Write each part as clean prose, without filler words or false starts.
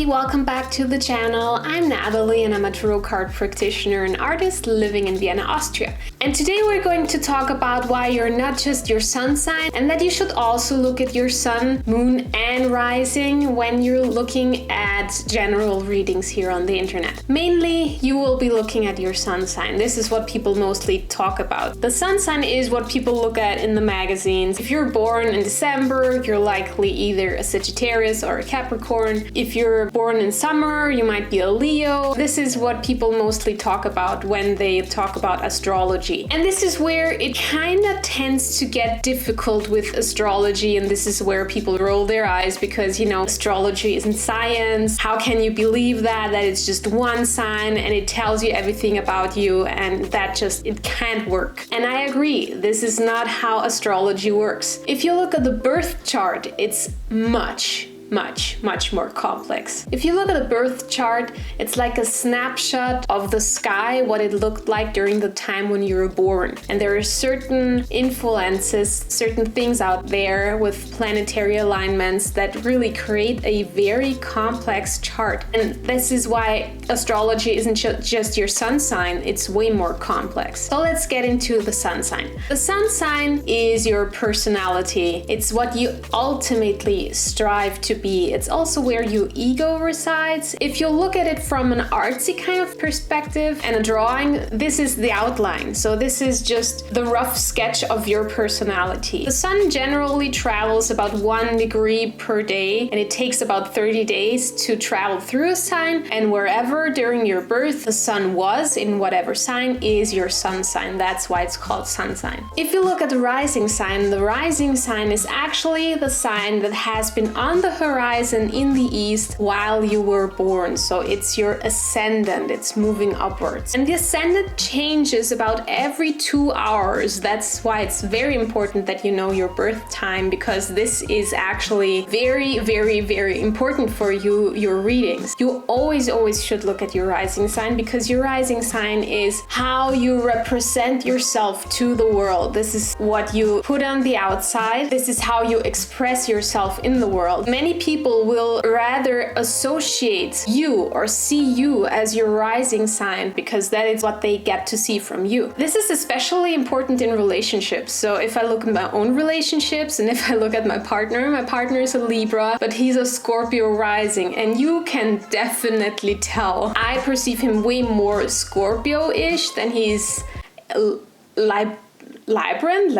welcome back to the channel. I'm Natalie and I'm a tarot card practitioner and artist living in Vienna, Austria. And today we're going to talk about why you're not just your sun sign and that you should also look at your sun, moon and rising when you're looking at general readings here on the internet. Mainly, you will be looking at your sun sign. This is what people mostly talk about. The sun sign is what people look at in the magazines. If you're born in December, you're likely either a Sagittarius or a Capricorn. If you're born in summer, you might be a Leo. This is what people mostly talk about when they talk about astrology. And this is where it kind of tends to get difficult with astrology, and this is where people roll their eyes because, astrology isn't science. How can you believe that it's just one sign and it tells you everything about you, and it can't work. And I agree, this is not how astrology works. If you look at the birth chart, it's much more complex. If you look at a birth chart, it's like a snapshot of the sky, what it looked like during the time when you were born. And there are certain influences, certain things out there with planetary alignments that really create a very complex chart. And this is why astrology isn't just your sun sign, it's way more complex. So let's get into the sun sign. The sun sign is your personality. It's what you ultimately strive to be. It's also where your ego resides. If you look at it from an artsy kind of perspective and a drawing, this is the outline. So this is just the rough sketch of your personality. The sun generally travels about 1 degree per day, and it takes about 30 days to travel through a sign, and wherever during your birth the sun was in whatever sign is your sun sign. That's why it's called sun sign. If you look at the rising sign is actually the sign that has been on the horizon in the east while you were born. So it's your ascendant, it's moving upwards. And the ascendant changes about every 2 hours. That's why it's very important that you know your birth time, because this is actually very, very, very important for you, your readings. You always should look at your rising sign, because your rising sign is how you represent yourself to the world. This is what you put on the outside. This is how you express yourself in the world. Many people will rather associate you or see you as your rising sign because that is what they get to see from you. This is especially important in relationships. So if I look at my own relationships and if I look at my partner is a Libra, but he's a Scorpio rising, and you can definitely tell. I perceive him way more Scorpio-ish than he's librarian.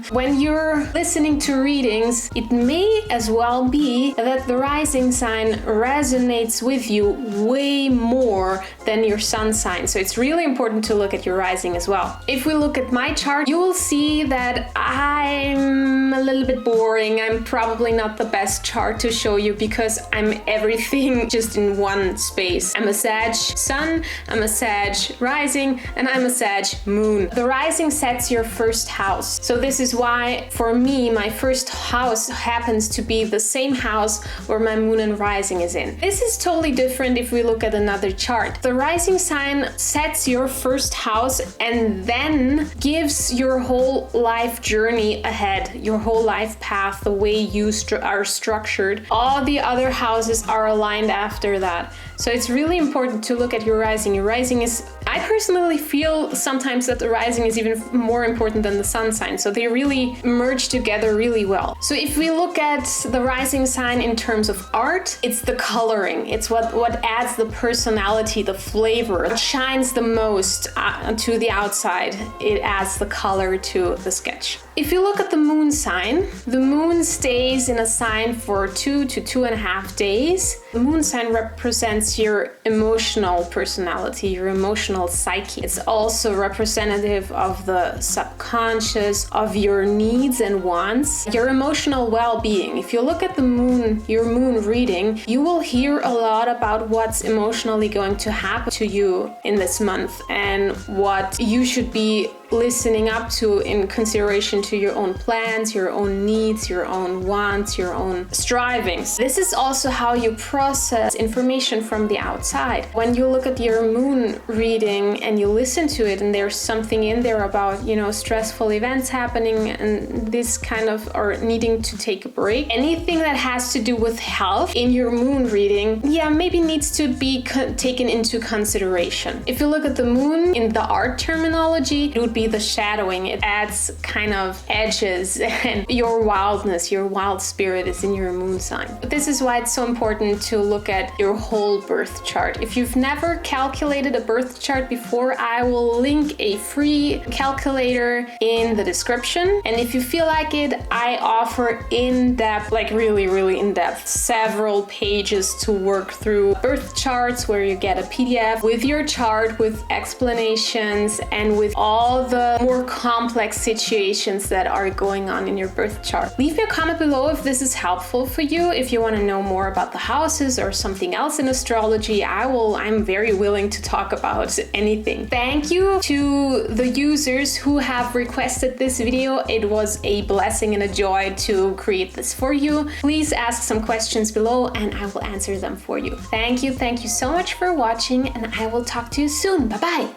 When you're listening to readings, it may as well be that the rising sign resonates with you way more than your sun sign. So it's really important to look at your rising as well. If we look at my chart, you will see that I'm a little bit boring. I'm probably not the best chart to show you because I'm everything just in one space. I'm a Sag sun, I'm a Sag rising, and I'm a Sag moon. The rising sets your first house. So this is why, for me, my first house happens to be the same house where my moon and rising is in. This is totally different if we look at another chart. The rising sign sets your first house and then gives your whole life journey ahead, your whole life path, the way you are structured. All the other houses are aligned after that. So it's really important to look at your rising. Your rising is, I personally feel sometimes that the rising is even more important than the sun sign. So they really merge together really well. So if we look at the rising sign in terms of art, it's the coloring. It's what adds the personality, the flavor. It shines the most to the outside. It adds the color to the sketch. If you look at the moon sign, the moon stays in a sign for 2 to 2.5 days. The moon sign represents your emotional personality, your emotional psyche. It's also representative of the subconscious, of your needs and wants, your emotional well-being. If you look at the moon, your moon reading, you will hear a lot about what's emotionally going to happen to you in this month and what you should be listening up to in consideration to your own plans, your own needs, your own wants, your own strivings. This is also how you process information from the outside. When you look at your moon reading and you listen to it and there's something in there about, stressful events happening and this kind of, or needing to take a break, anything that has to do with health in your moon reading, maybe needs to be taken into consideration. If you look at the moon in the art terminology, it would be the shadowing. It adds kind of edges and your wildness, your wild spirit is in your moon sign. But this is why it's so important to look at your whole birth chart. If you've never calculated a birth chart before, I will link a free calculator in the description. And if you feel like it, I offer in-depth, like really, really in-depth, several pages to work through birth charts where you get a PDF with your chart, with explanations, and with all the more complex situations that are going on in your birth chart. Leave me a comment below if this is helpful for you. If you want to know more about the houses or something else in astrology, I'm very willing to talk about anything. Thank you to the users who have requested this video. It was a blessing and a joy to create this for you. Please ask some questions below and I will answer them for you. Thank you so much for watching, and I will talk to you soon. Bye bye.